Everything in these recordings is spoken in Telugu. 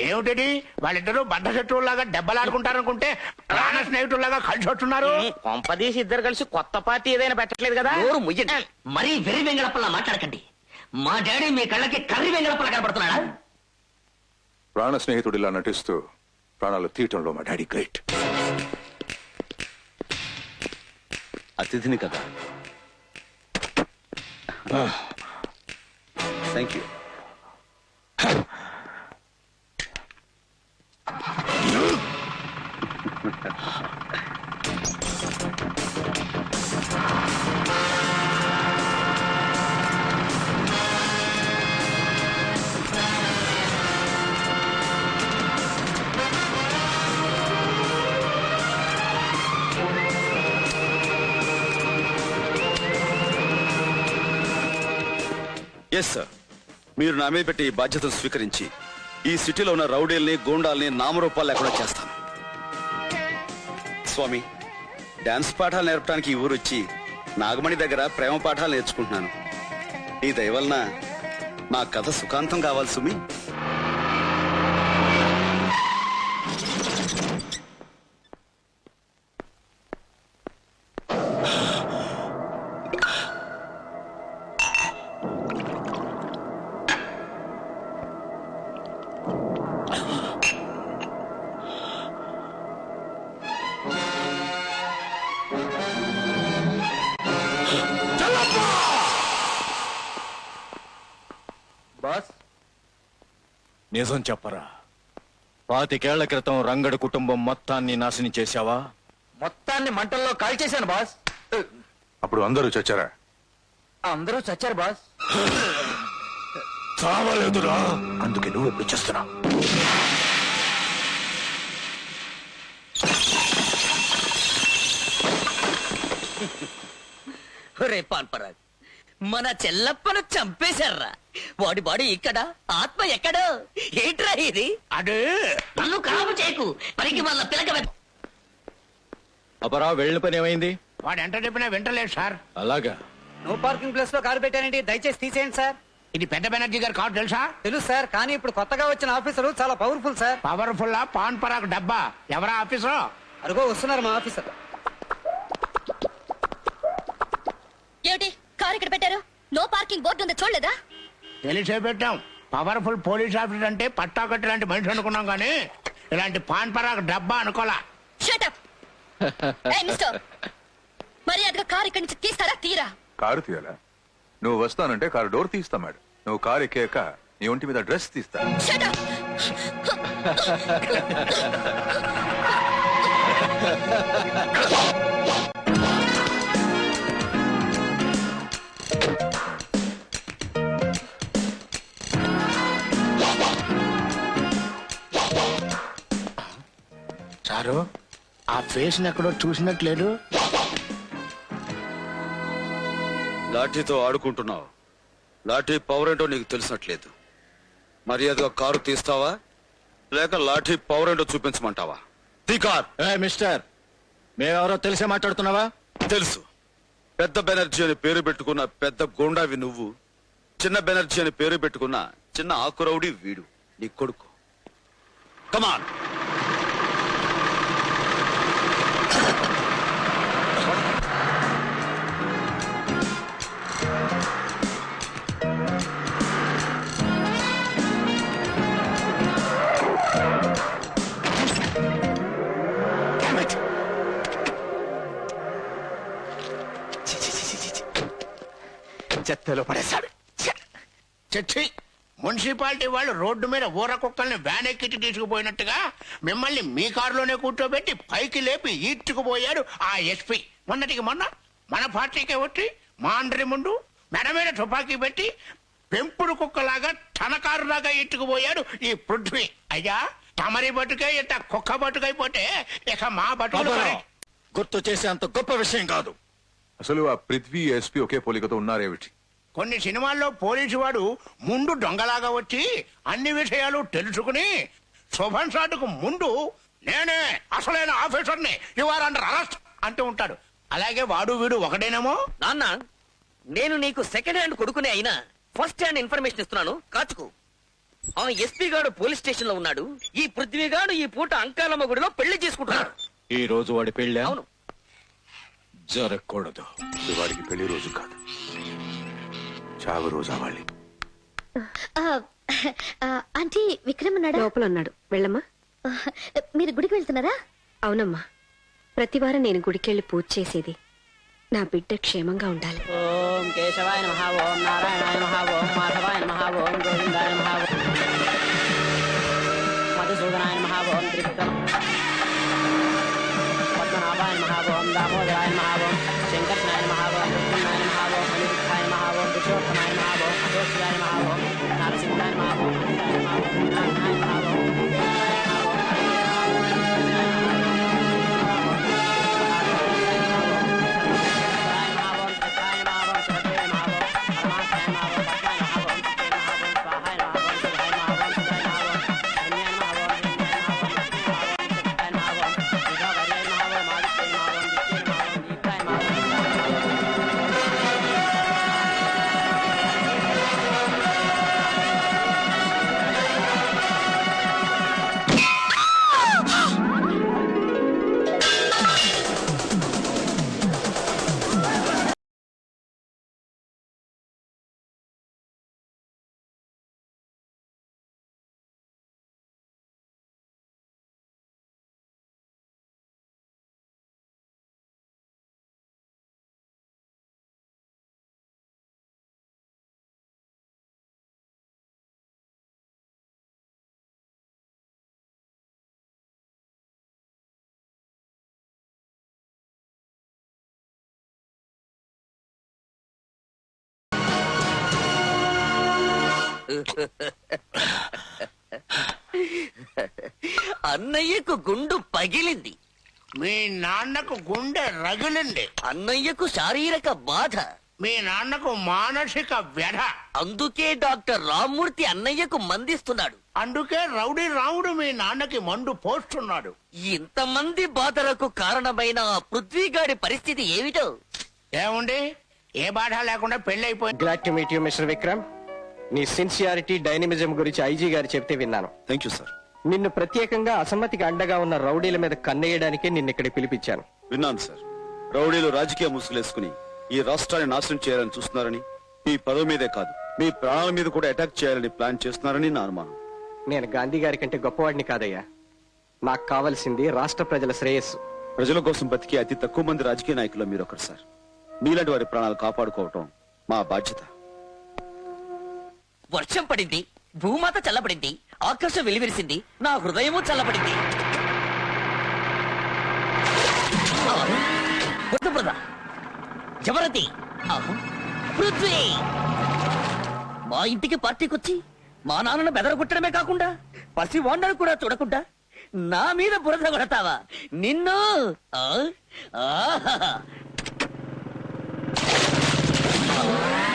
ఏమిటది వాళ్ళిద్దరూ బద్ద శత్రువులాగా దెబ్బలాడుకుంటారనుకుంటే ప్రాణ స్నేహితుల్లాగా కలిసి వస్తున్నారు. కొంపదీసి ఇద్దరు కలిసి కొత్త పార్టీ ఏదైనా పెట్టట్లేదు కదా. మరీ వెర్రి వెంగళప్పలా మాట్లాడకండి. మా డాడీ మీ కళ్ళకి కర్రీ వెంగళప్పలా కనపడుతున్నాడా? ప్రాణ స్నేహితుడిలా నటిస్తూ ప్రాణాలు తీయటంలో మా డాడీ గ్రేట్. అతిథిని కదా. Thank you. ఎస్ సార్, మీరు నా మీద పెట్టి ఈ బాధ్యతను స్వీకరించి ఈ సిటీలో ఉన్న రౌడీల్ని గూండాల్ని నామరూపాలు లేకుండా చేస్తాను. స్వామి, డాన్స్ పాఠాలు నేర్పడానికి ఈ ఊరు వచ్చి నాగమణి దగ్గర ప్రేమ పాఠాలు నేర్చుకుంటున్నాను. ఈ దయ వలన నా కథ సుఖాంతం కావాలి సుమి. బాస్, నిజం చెప్పరా, 25 ఏళ్ల క్రితం రంగడు కుటుంబం మొత్తాన్ని నాశనం చేశావా? మొత్తాన్ని మంటల్లో కాల్చేశాను బాస్. అప్పుడు అందరూ చచ్చారా? అందరూ చచ్చారు బాస్. చావలేదురా, అందుకే నువ్వు ఎప్పుడు చేస్తున్నావు? రే పాన్పరాగ్, మన చెల్లప్పను చంపేశారా? వాడి బాడీ ఇక్కడ, ఆత్మ ఎక్కడో. ఏంట్రా ఇది? అదే నన్ను కాపు చేయకు, పనికి వాళ్ళ పిలక. అపరా వెళ్ళిన పని ఏమైంది? వాడు ఎంత చెప్పినా వింటలేదు సార్. అలాగా? నో పార్కింగ్ ప్లేస్ లో కారు పెట్టానండి, దయచేసి తీసేయండి సార్. ఇది పెద్ద బెనర్జీ గారు కాదు తెలుసా? తెలుసు సార్, కానీ ఇప్పుడు కొత్తగా వచ్చిన ఆఫీసరు చాలా powerful sir. Powerful pan Parag డబ్బా. ఎవరా ఆఫీసర్? అరుగో వస్తున్నారు మా ఆఫీసర్. ఏమిటి కారు ఇక్కడ పెట్టారు? నో పార్కింగ్ బోర్డు ఉందో చూడలేదా? తెలిసే పెట్టాం. పవర్ఫుల్ పోలీస్ ఆఫీసర్ అంటే పట్టాకట్టి లాంటి మనిషి అనుకున్నాం కానీ ఇలాంటి పాన్ పరాక్ డబ్బా అనుకోలా. Shut up. ఏయ్ మిస్టర్, మర్యాదగా కారు ఇక్కడి నుంచి తీస్తారా? తీరా. కారు తీయాలా? నువ్వు వస్తానంటే కారు డోర్ తీస్తా మేడం. నువ్వు కారు ఎక్కాక నీ ఒంటి మీద డ్రెస్ తీస్తా. Shut up. సారు, ఆ ఫేస్ ఎక్కడో చూసినట్లేదు. లాఠీతో ఆడుకుంటున్నావు. లాఠీ పవర్ ఏంటో నీకు తెలిసినట్లేదు. మర్యాదగా కారు తీస్తావా లేక లాఠీ పవర్ ఏంటో చూపించమంటావా? తీ కార్. మిస్టర్, మేమెవరో తెలిసే మాట్లాడుతున్నావా? తెలుసు. పెద్ద బెనర్జీ అని పేరు పెట్టుకున్న పెద్ద గోండావి నువ్వు, చిన్న బెనర్జీ అని పేరు పెట్టుకున్న చిన్న ఆకురౌడి వీడు, నీ కొడుకు. కమాన్. చెత్తలో పడేశాడు. చచ్చి, మున్సిపాలిటీ వాళ్ళు రోడ్డు మీద ఊర కుక్కల్ని వ్యాన్ ఎక్కించి తీసుకుపోయినట్టుగా మిమ్మల్ని మీ కారులోనే కూర్చోబెట్టి పైకి లేపి ఈడ్చుకుపోయాడు ఆ ఎస్పీ. మొన్నటికి మొన్న మన పార్టీకే వచ్చి మాండ్రి ముందు మెడ మీద తుపాకీ పెట్టి పెంపుడు కుక్కలాగా తన కారులాగా ఈడ్చుకుపోయాడు ఈ పృథ్వీ. అయ్యా, తమరి బతుకే ఇంత కుక్క బతుకైపోతే ఇక మా బతుకులు గుర్తు చేసే అంత గొప్ప విషయం కాదు. అసలు ఆ పృథ్వీ ఎస్పీ ఒకే పోలికతో ఉన్నారేమిటి? కొన్ని సినిమాల్లో పోలీసు వాడు ముందు దొంగలాగా వచ్చి అన్ని విషయాలు తెలుసుకుని శుభం షాటుకు ముందు నేనే అసలైన ఆఫీసర్ని, యు ఆర్ అండర్ అరెస్ట్ అంటూ ఉంటాడు. అలాగే వాడు వీడు ఒకడేనేమో. నాన్న, నేను నీకు సెకండ్ హ్యాండ్ కొడుకునే అయినా ఫస్ట్ హ్యాండ్ ఇన్ఫర్మేషన్ ఇస్తున్నాను, కాచుకో. ఆ ఎస్పీ గాడు పోలీస్ స్టేషన్ లో ఉన్నాడు. ఈ పృథ్వీగాడు ఈ పూట అంకాలమ్మ గుడిలో పెళ్లి చేసుకుంటున్నాడు. ఈ రోజు వాడి పెళ్ళి అవును. జరగకూడదు. ఇది వాడికి పెళ్లి రోజు కాదు, చావు రోజు అవ్వాలి. ఆంటీ విక్రమ్ ఉన్నాడా? లోపల ఉన్నాడు, వెళ్ళమ్మా. మీరు గుడికి వెళ్తున్నారా? అవునమ్మా, ప్రతివారం నేను గుడికెళ్ళి పూజ చేసేది నా బిడ్డ క్షేమంగా ఉండాలి. ఓం కేశవాయ నమః, ఓం నారాయణాయ నమః, ఓం మాధవాయ నమః, ఓం గోవిందాయ నమః, మధుసూదనాయ నమః, ఓం త్రివిక్రమ పద్మనాభాయ నమః, ఓం దామోదరాయ నమః, ఓం శంకర్షణాయ నమః, ఓం రుక్మిణాయ నమః, ఓం అనిరుద్ధాయ నమః, ఓం పురుషోత్తమాయ నమః, ఓం అఘోషియాయ నమః, ఓం నరసింహాయ నమః, ఓం అనిరుద్ధాయ నమః, ఓం వినాయకాయ నమః, ఓం అన్నయ్యకు గుండు పగిలింది. మీ నాన్నకు గుండె రగిలింది. అన్నయ్యకు శారీరక బాధ. మీ నాన్నకు మానసిక వ్యధ. అందుకే డాక్టర్ రామ్మూర్తి అన్నయ్యకు మందిస్తున్నాడు. అందుకే రౌడీ రాముడు మీ నాన్నకి మందు పోస్తున్నాడు. ఇంతమంది బాధలకు కారణమైన ఆ పృథ్వీగాడి పరిస్థితి ఏమిటో? ఏముంది, ఏ బాధ లేకుండా పెళ్ళైపోయింది. Glad to meet you mister Vikram. నీ సిన్సియారిటీ, డైనమిజం గురించి ఐజీ గారు చెప్తే విన్నాను. Thank you sir. నిన్ను ప్రత్యేకంగా అసమ్మతికి అండగా ఉన్న రౌడీల మీద కన్నేయడానికే నిన్న ఇక్కడ పిలిపించాను. విన్నాను సార్. రౌడీలు రాజకీయ ముసుగులేసుకుని ఈ రాష్ట్రాన్ని నాశనం చేయాలని చూస్తున్నారని, మీ పదవి మీదే కాదు మీ ప్రాణాల మీద కూడా అటాక్ చేయాలని ప్లాన్ చేస్తున్నారని నా అనుమానం. నేను గాంధీ గారి కంటే గొప్పవాడిని కాదయ్యా. నాకు కావలసింది రాష్ట్ర ప్రజల శ్రేయస్సు. ప్రజల కోసం బతికే అతి తక్కువ మంది రాజకీయ నాయకులు మీరు ఒకరు సార్. మీలాంటి వారి ప్రాణాలు కాపాడుకోవటం మా బాధ్యత. వర్షం పడింది, భూమాత చల్లబడింది, ఆకాశం వెలివిరిసింది, నా హృదయము చల్లబడింది. ఎవరది? పృథ్వీ! మా ఇంటికి పార్టీకొచ్చి మా నాన్నను బెదరగొట్టడమే కాకుండా పసి వాండను కూడా చూడకుండా నా మీద బురద కొడతావా? నిన్ను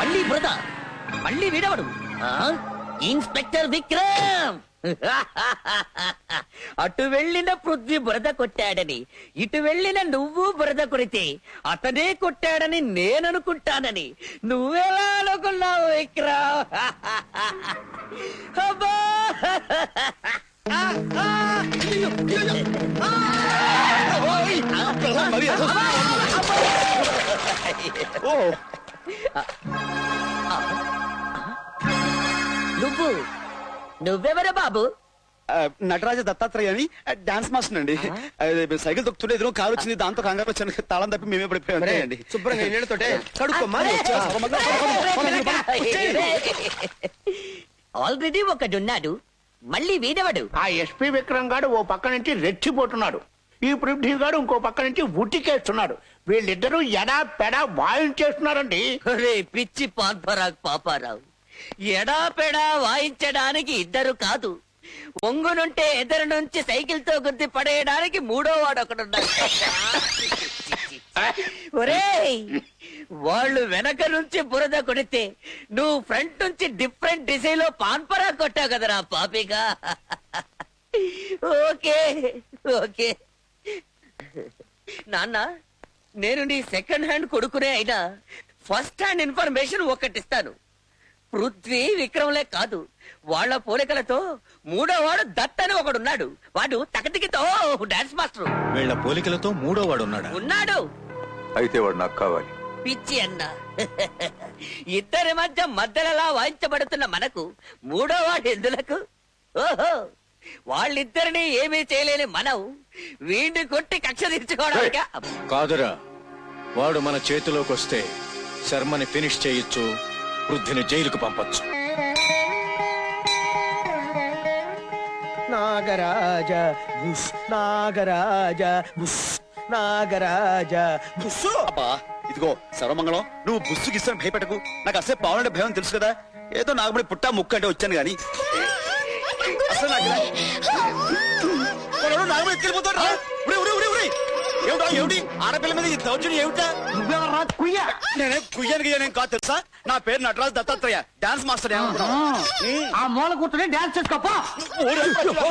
మళ్ళీ బురద, మళ్ళీ వీడవడు. ఇన్స్పెక్టర్ విక్రమ్! అటు వెళ్ళిన పృథ్వీ బురద కొట్టాడని, ఇటు వెళ్ళిన నువ్వు బురద కొడితే అతనే కొట్టాడని నేననుకుంటానని నువ్వెలా అనుకున్నావు విక్రమ్? అబ్బా! నువ్వెవరు బాబు? నటరాజ దత్తాత్రేయ అని డాన్స్ మాస్టర్ అండి. సైకిల్ తొక్కుతుంటే ఎదురు కారు వచ్చింది, దాంతో కంగారు వచ్చాను, తాళం తప్పి మేమే పడిపోయామండి. శుభ్రంగా నీళ్ళతోటే కడుక్కోమ్మా. ఆల్రెడీ ఒకడున్నాడు, మళ్ళీ వీడవడు. ఆ ఎస్పీ విక్రమ్ గాడు ఓ పక్క నుంచి రెచ్చిపోతున్నాడు, ఈ పృథ్వీ గాడు ఇంకో పక్క నుంచి ఉట్టికేస్తున్నాడు. వీళ్ళిద్దరూ ఎడా పెడా వాయించేస్తున్నారండి. రే పిచ్చి పాన్పరాగ్ పాపారావు, ఎడా పెడా వాయించడానికి ఇద్దరు కాదు, ఒంగునుంటే ఎదురు నుంచి సైకిల్ తో గుద్ది పడేయడానికి మూడో వాడు ఒకడున్నాడు. ఒరేయ్, వాళ్ళు వెనక నుంచి బురద కొడితే నువ్వు ఫ్రంట్ నుంచి డిఫరెంట్ డిజైన్ లో పాన్పరా కొట్టావు కదరా పాపిగా. ఓకే ఓకే నాన్న, నేను నీ సెకండ్ హ్యాండ్ కొడుకునే అయినా ఫస్ట్ హ్యాండ్ ఇన్ఫర్మేషన్ ఒకటిస్తాను. పృథ్వీ విక్రమ్లే కాదు, వాళ్ళ పోలికలతో మూడోవాడు దత్ అని ఒకడున్నాడు. వాడు తకతికితో డాన్స్ మాస్టర్ వీళ్ళ పోలికలతో మూడో వాడు ఉన్నాడా? ఉన్నాడు. అయితే వాడు నాకు కావాలి. పిచ్చి అన్న, ఇద్దరి మధ్య మధ్యలలా వాయించబడుతున్న మనకు మూడోవాడు ఎందులకు? ఓహో, వాళ్ళిద్దరిని ఏమీ చేయలేని మనం వీడిని కొట్టి కక్ష తీర్చుకోవడానికి. కాదురా, వాడు మన చేతిలోకి వస్తే శర్మని ఫినిష్ చేయొచ్చు, పృథ్వీని జైలుకు పంపొచ్చు. నాగరాజ బుస్, నాగరాజ బుస్, నాగరాజ బుస్. అబ్బా ఇదిగో సర్వమంగళం, నువ్వు బుస్సు గిస్సని భయపెట్టకు. నాకు అసలే పావులంటే భయం తెలుసు కదా. ఏదో నాగబడి పుట్టా ముక్క అంటే వచ్చాను గాని అసలు నాగబడి ఎత్తుకెళ్ళిపోతాడు. ఏమిటి ఆడపిల్ల మీద ఈ దౌర్జన్యం ఏమిటా? నువ్వెవర్రా కుయ్య? నేనే కుయ్యానికి నేను కాదు తెలుసా. నా పేరు నటరాజ్ దత్తాత్రేయ, డాన్స్ మాస్టర్. ఆ మూల కూర్చొని డాన్స్ చేసుకోపో.